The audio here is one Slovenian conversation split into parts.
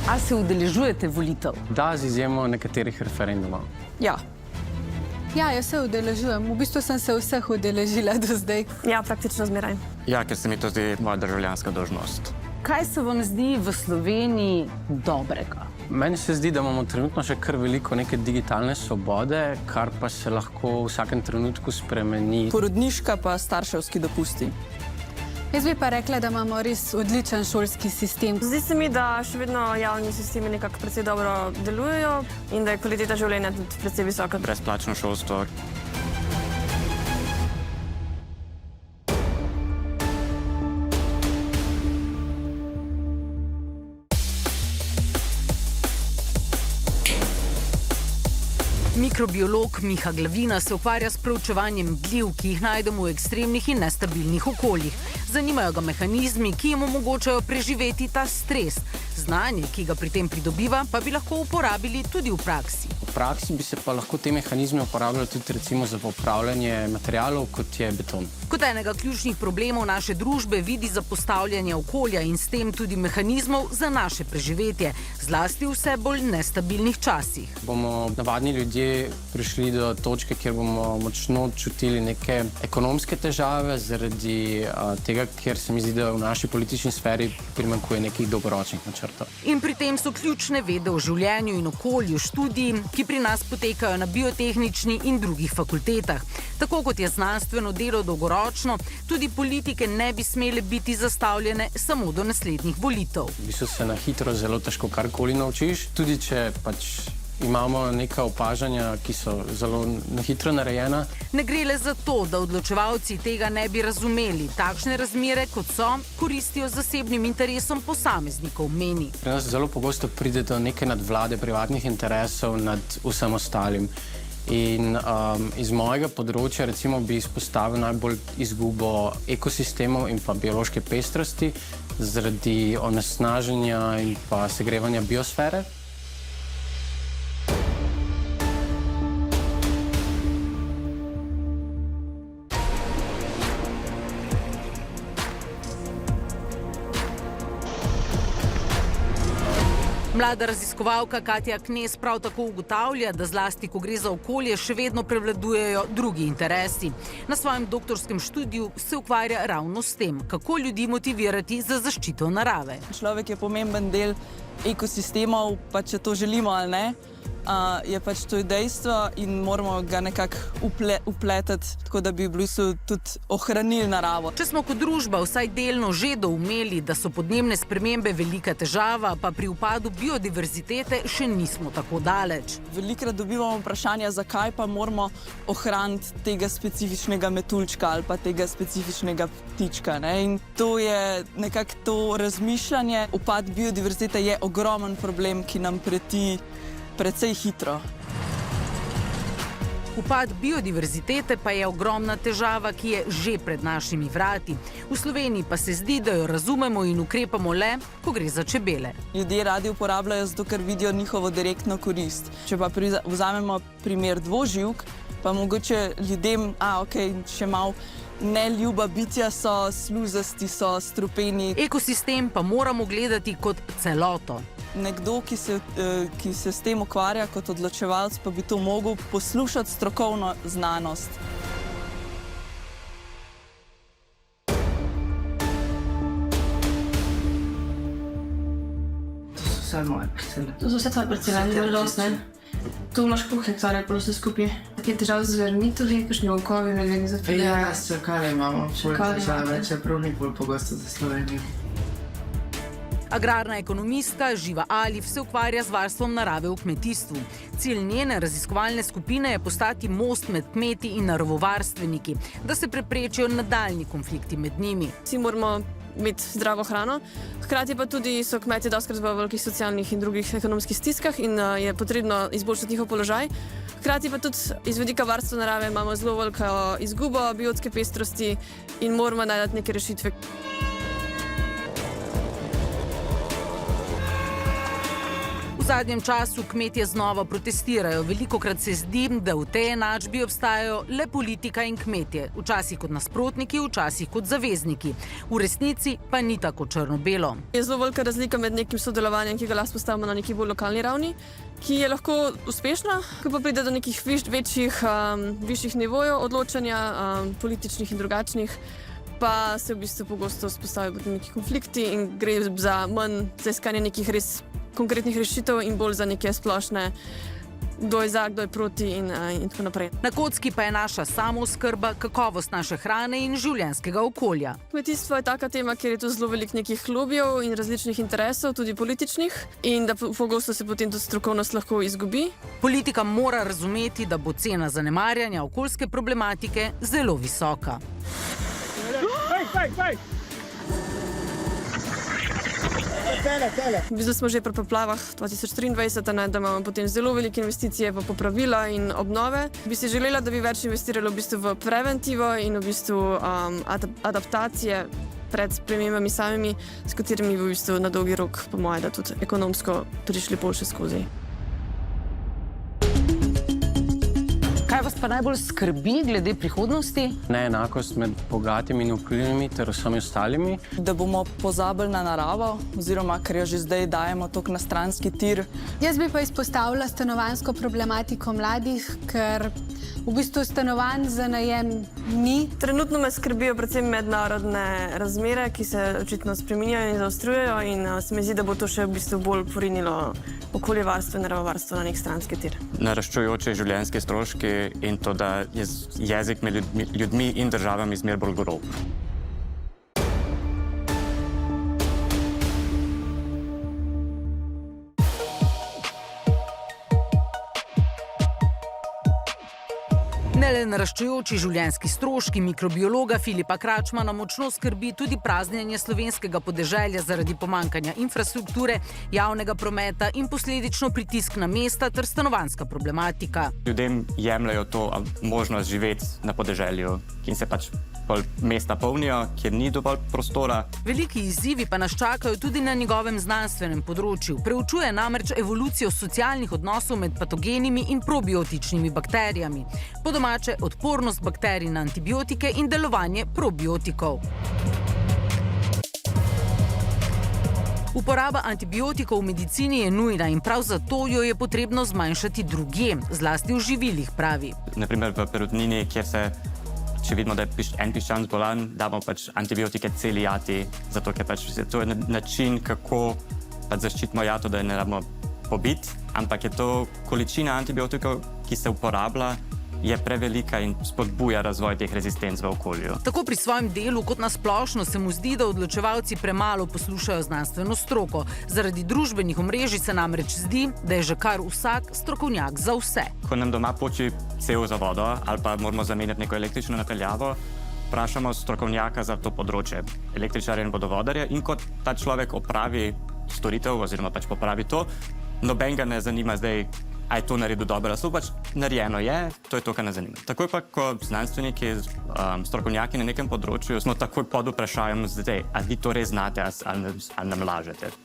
A se udeležujete volitev? Da, z izjemo nekaterih referendumov. Ja. Ja, jaz se udeležujem. V bistvu sem se vseh udeležila do zdaj. Ja, praktično zmeraj. Ja, ker se mi to zdi moja državljanska dolžnost. Kaj se vam zdi v Sloveniji dobrega? Meni se zdi, da imamo trenutno še kar veliko neke digitalne svobode, kar pa se lahko v vsakem trenutku spremeni. Porodniška pa starševski dopusti. Jaz bi pa rekla, da imamo res odličen šolski sistem. Zdi se mi, da še vedno javni sistemi nekako precej dobro delujejo in da je kvaliteta življenja tudi precej visoka. Brezplačno šolstvo. Mikrobiolog Miha Glavina se ukvarja s proučevanjem gliv, ki jih najdemo v ekstremnih in nestabilnih okoljih. Zanimajo ga mehanizmi, ki jim omogočajo preživeti ta stres. Znanje, ki ga pri tem pridobiva, pa bi lahko uporabili tudi v praksi. V praksi bi se pa lahko te mehanizme uporabljali tudi recimo za popravljanje materialov, kot je beton. Kot enega ključnih problemov naše družbe vidi zapostavljanje okolja in s tem tudi mehanizmov za naše preživetje, zlasti v vse bolj nestabilnih časih. Bomo navadni ljudje prišli do točke, kjer bomo močno čutili neke ekonomske težave zaradi tega, ker se mi zdi, da v naši politični sferi primanjkuje nekih dolgoročnih načrtov. In pri tem so ključne vede o življenju in okolju, študiji, ki pri nas potekajo na biotehnični in drugih fakultetah. Tako kot je znanstveno delo dolgoročno, tudi politike ne bi smele biti zastavljene samo do naslednjih volitev. V bistvu se na hitro zelo težko karkoli naučiš, tudi če imamo neka opažanja, ki so zelo na hitro narejena. Ne gre le za to, da odločevalci tega ne bi razumeli. Takšne razmere, kot so, koristijo zasebnim interesom posameznikov, meni. Pri nas zelo pogosto pride do neke nadvlade privatnih interesov nad vsem ostalim. In iz mojega področja recimo bi izpostavil najbolj izgubo ekosistemov in pa biološke pestrosti zaradi onesnaženja in pa segrevanja biosfere. Mlada raziskovalka Katja Knez prav tako ugotavlja, da zlasti, ko gre za okolje, še vedno prevladujejo drugi interesi. Na svojem doktorskem študiju se ukvarja ravno s tem, kako ljudi motivirati za zaščito narave. Človek je pomemben del ekosistemov, pa če to želimo ali ne, je pač to dejstvo in moramo ga nekako upletati, tako da bi v bistvu tudi ohranili naravo. Če smo kot družba vsaj delno že doumeli, da so podnebne spremembe velika težava, pa pri upadu biodiverzitete še nismo tako daleč. Velikokrat dobivamo vprašanja, zakaj pa moramo ohraniti tega specifičnega metuljčka ali pa tega specifičnega ptička. In to je nekako to razmišljanje. Upad biodiverzitete je ogromen problem, ki nam preti precej hitro. Upad biodiverzitete pa je ogromna težava, ki je že pred našimi vrati. V Sloveniji pa se zdi, da jo razumemo in ukrepamo le, ko gre za čebele. Ljudje radi uporabljajo zato, ker vidijo njihovo direktno korist. Če pa vzamemo primer dvoživk, pa mogoče ljudem, še malo neljuba bitja so, sluzasti so, strupeni. Ekosistem pa moramo gledati kot celoto. Nekdo, ki se s tem ukvarja kot odločevalec, pa bi to mogel poslušati strokovno znanost. To so vse moje parcele. To so vse tvoje parcele, ne žalost, ne? Tu imaš koliko hektarjev prosto skupaj. Kje je težav z zvermi tudi, kakšni volkovi, medvedni zapredajo? Ja, čakale imamo, več je prav ni bolj pogosto za Slovenijo. Agrarna ekonomistka Živa Alif se ukvarja z varstvom narave v kmetijstvu. Cilj njene raziskovalne skupine je postati most med kmeti in naravovarstveniki, da se preprečijo nadaljnji konflikti med njimi. Vsi moramo imeti zdravo hrano, hkrati pa tudi so kmetje dostikrat v velikih socialnih in drugih ekonomskih stiskah in je potrebno izboljšati njihov položaj. Hkrati pa tudi iz vidika varstva narave imamo zelo veliko izgubo biotske pestrosti in moramo najti neke rešitve. V zadnjem času kmetje znova protestirajo. Velikokrat se zdi, da v tej enačbi obstajajo le politika in kmetje. Včasih kot nasprotniki, včasih kot zavezniki. V resnici pa ni tako črno-belo. Je zelo velika razlika med nekim sodelovanjem, ki ga lahko postavimo na neki bolj lokalni ravni, ki je lahko uspešna, ko pa pride do nekih višjih nivojev odločanja, političnih in drugačnih, pa se v bistvu pogosto vzpostavijo neki konflikti in gre za manj za iskanje nekih res konkretnih rešitev in bolj za neke splošne, kdo je za, kdo je proti in tako naprej. Na kocki pa je naša samooskrba, kakovost naše hrane in življenjskega okolja. Kmetijstvo je taka tema, kjer je tu zelo veliko nekih lobijev in različnih interesov, tudi političnih, in da pogosto se potem tudi strokovnost lahko izgubi. Politika mora razumeti, da bo cena zanemarjanja okoljske problematike zelo visoka. V bistvu smo že pri poplavah 2023, da imamo potem zelo velike investicije v popravila in obnove. Bi si želela, da bi več investirali v bistvu v preventivo in v bistvu adaptacije pred spremembami samimi, s katerimi bi v bistvu na dolgi rok, po moje, da tudi ekonomsko prišli boljše skozi. Kaj vas pa najbolj skrbi glede prihodnosti? Neenakost med bogatimi in vplivnimi ter vsemi ostalimi. Da bomo pozabili na naravo, oziroma ker jo že zdaj dajemo toliko na stranski tir. Jaz bi pa izpostavila stanovanjsko problematiko mladih, ker v bistvu stanovanj za najem ni. Trenutno me skrbijo predvsem mednarodne razmere, ki se očitno spreminjajo in zaostrujejo in se mi zdi, da bo to še v bistvu bolj porinilo okoljevarstvo in naravovarstvo na nek stranski tir. Naraščujoče življenjske stroški in to, da je jezik med ljudmi in državami zmer bolj grob. Ne le naraščujoči življenjski stroški, mikrobiologa Filipa Kračmana močno skrbi tudi praznjenje slovenskega podeželja zaradi pomankanja infrastrukture, javnega prometa in posledično pritisk na mesta ter stanovanjska problematika. Ljudem jemljajo to možnost živeti na podeželju in se pač mesta polnijo, kjer ni dovolj prostora. Veliki izzivi pa nas čakajo tudi na njegovem znanstvenem področju. Preučuje namreč evolucijo socialnih odnosov med patogenimi in probiotičnimi bakterijami. Po domače odpornost bakterij na antibiotike in delovanje probiotikov. Uporaba antibiotikov v medicini je nujna in prav zato jo je potrebno zmanjšati drugje, zlasti v živilih, pravi. Naprimer v perutnini, kjer se, če vidimo, da je en piščan zbolan, damo pač antibiotike celi jati, zato ker pač to je način, kako pač zaščitimo jato, da je ne rabimo pobiti, ampak je to količina antibiotikov, ki se uporablja, je prevelika in spodbuja razvoj teh rezistenc v okolju. Tako pri svojem delu kot na splošno se mu zdi, da odločevalci premalo poslušajo znanstveno stroko. Zaradi družbenih omrežij se namreč zdi, da je že kar vsak strokovnjak za vse. Ko nam doma poči cev za vodo ali pa moramo zamenjati neko električno napeljavo, vprašamo strokovnjaka za to področje, električarja in vodovodarja, in kot ta človek opravi storitev oziroma pač popravi to, noben ga ne zanima zdaj, a je to naredil dobro, so pač narejeno je, to je to, kar nas zanima. Takoj pa, ko znanstveniki, strokovnjaki na nekem področju, smo takoj pod vprašanjem zdaj, a vi to res znate, ali nam lažete.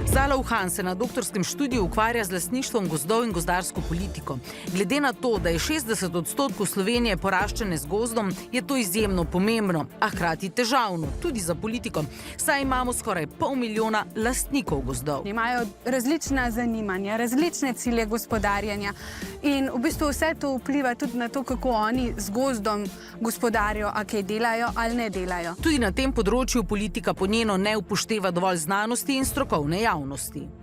Zala Uhan se na doktorskem študiju ukvarja z lastništvom gozdov in gozdarsko politiko. Glede na to, da je 60% Slovenije poraščene z gozdom, je to izjemno pomembno, a hkrati težavno, tudi za politiko, saj imamo skoraj 500 milijona lastnikov gozdov. Imajo različna zanimanja, različne cilje gospodarjenja in v bistvu vse to vpliva tudi na to, kako oni z gozdom gospodarijo, a kaj delajo ali ne delajo. Tudi na tem področju politika po njeno ne upošteva dovolj znanosti in strokovne javnosti.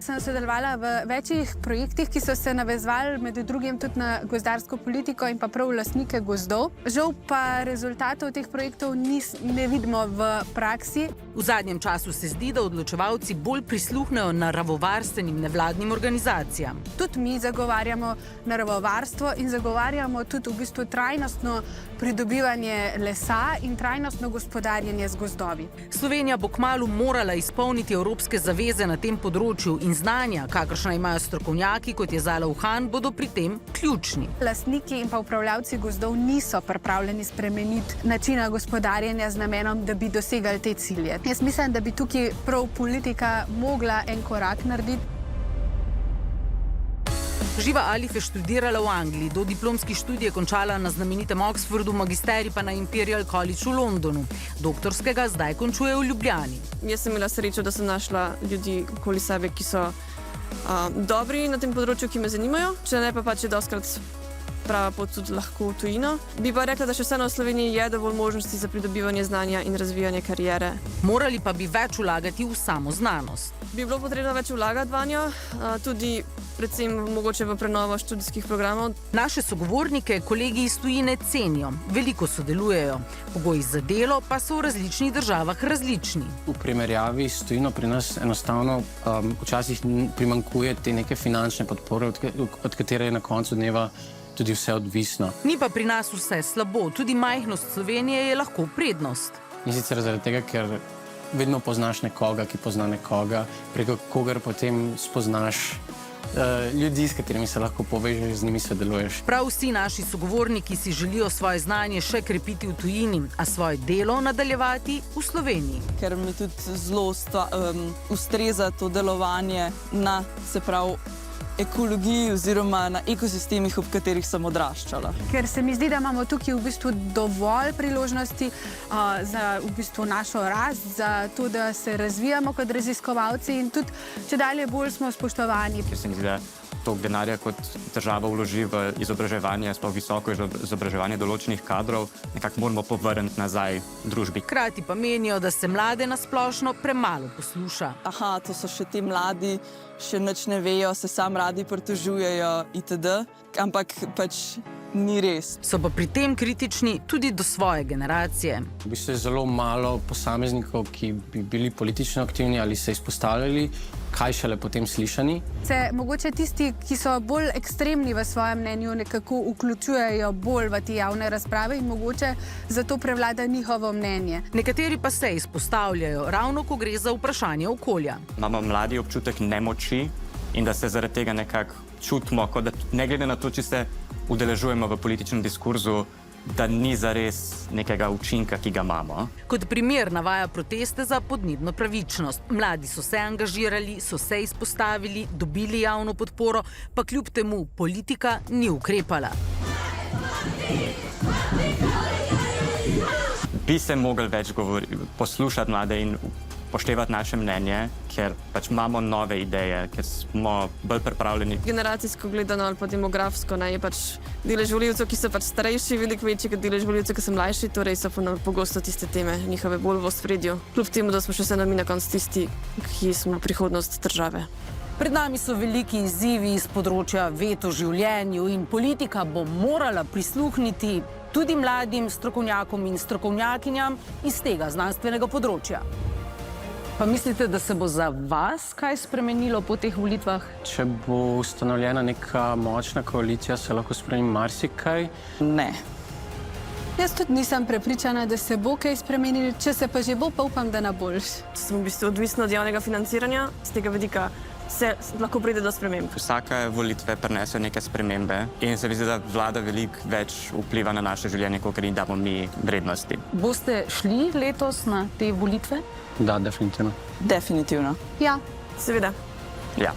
Sem sodelovala v večjih projektih, ki so se navezvali med drugim tudi na gozdarsko politiko in pa prav lastnike gozdov. Žal pa rezultatov teh projektov ne vidimo v praksi. V zadnjem času se zdi, da odločevalci bolj prisluhnejo naravovarstvenim nevladnim organizacijam. Tudi mi zagovarjamo naravovarstvo in zagovarjamo tudi v bistvu trajnostno pridobivanje lesa in trajnostno gospodarjenje z gozdovi. Slovenija bo kmalu morala izpolniti evropske zaveze na tem področju. področju in znanja, kakršna imajo strokovnjaki, kot je Zala Uhan, bodo pri tem ključni. Lastniki in pa upravljavci gozdov niso pripravljeni spremeniti načina gospodarjenja z namenom, da bi dosegali te cilje. Jaz mislim, da bi tukaj prav politika mogla en korak narediti. Živa Alif je študirala v Angliji, do diplomskih študij je končala na znamenitem Oxfordu, magisterij pa na Imperial College v Londonu. Doktorskega zdaj končuje v Ljubljani. Jaz sem imela srečo, da sem našla ljudi okoli sebe, ki so dobri na tem področju, ki me zanimajo, če ne pa pač je dostkrat prava pot tudi lahko v tujino. Bi pa rekla, da še vseeno v Sloveniji je dovolj možnosti za pridobivanje znanja in razvijanje kariere. Morali pa bi več vlagati v samo znanost. Bi bilo potrebno več vlagati vanjo, tudi predvsem mogoče v prenovo študijskih programov. Naše sogovornike kolegi iz tujine cenijo, veliko sodelujejo. Pogoji za delo pa so v različnih državah različni. V primerjavi s tujino pri nas enostavno včasih primanjkuje te neke finančne podpore, od katere je na koncu dneva tudi vse odvisno. Ni pa pri nas vse slabo, tudi majhnost Slovenije je lahko prednost. In sicer zaradi tega, ker vedno poznaš nekoga, ki pozna nekoga, preko kogar potem spoznaš ljudi, s katerimi se lahko povežeš, z njimi sodeluješ. Prav vsi naši sogovorniki si želijo svoje znanje še krepiti v tujini, a svoje delo nadaljevati v Sloveniji. Ker mi tudi zelo ustreza to delovanje na, se pravi, ekologiji oziroma na ekosistemih, ob katerih sem odraščala. Ker se mi zdi, da imamo tukaj v bistvu dovolj priložnosti za v bistvu našo rast, za to, da se razvijamo kot raziskovalci in tudi čedalje bolj smo spoštovani. Ker se mi zdi, da toliko denarja, kot država vloži v izobraževanje, sploh visoko izobraževanje določenih kadrov, nekako moramo povrniti nazaj družbi. Hkrati pa menijo, da se mlade nasplošno premalo posluša. Aha, to so še ti mladi, še nič ne vejo, se sam radi pritožujejo itd., ampak pač ni res. So pa pri tem kritični tudi do svoje generacije. V bistvu je zelo malo posameznikov, ki bi bili politično aktivni ali se izpostavljali, kaj šele potem slišani. Se mogoče tisti, ki so bolj ekstremni v svojem mnenju, nekako vključujejo bolj v te javne razprave in mogoče zato prevlada njihovo mnenje. Nekateri pa se izpostavljajo, ravno ko gre za vprašanje okolja. Imamo mladi občutek nemoči in da se zaradi tega nekako čutimo, kot da ne glede na to, če se udeležujemo v političnem diskurzu, da ni zares nekega učinka, ki ga imamo. Kot primer navaja proteste za podnebno pravičnost. Mladi so se angažirali, so se izpostavili, dobili javno podporo, pa kljub temu politika ni ukrepala. Bi se mogli več poslušati mlade in poštevati naše mnenje, ker pač imamo nove ideje, ker smo bolj pripravljeni. Generacijsko gledano ali pa demografsko je pač delež volivcev, ki so pač starejši, veliko večji kot delež volivcev, ki so mlajši, torej so pogosto tiste teme njihove bolj v ospredju. Kljub temu, da smo še vseeno mi na koncu tisti, ki smo prihodnost države. Pred nami so veliki izzivi iz področja ved o življenju in politika bo morala prisluhniti tudi mladim strokovnjakom in strokovnjakinjam iz tega znanstvenega področja. Pa mislite, da se bo za vas kaj spremenilo po teh volitvah? Če bo ustanovljena neka močna koalicija, se lahko spremeni marsikaj. Ne. Jaz tudi nisem prepričana, da se bo kaj spremenilo, če se pa že bo, pa upam, da na boljše. Smo v bistvu odvisni od javnega financiranja, z tega vidika se lahko pride do sprememb. Vsake volitve prinesejo neke spremembe in se mi zdi, da vlada veliko več vpliva na naše življenje, kot damo mi vrednosti. Boste šli letos na te volitve? Da, definitivno. Definitivno. Ja. Seveda. Ja.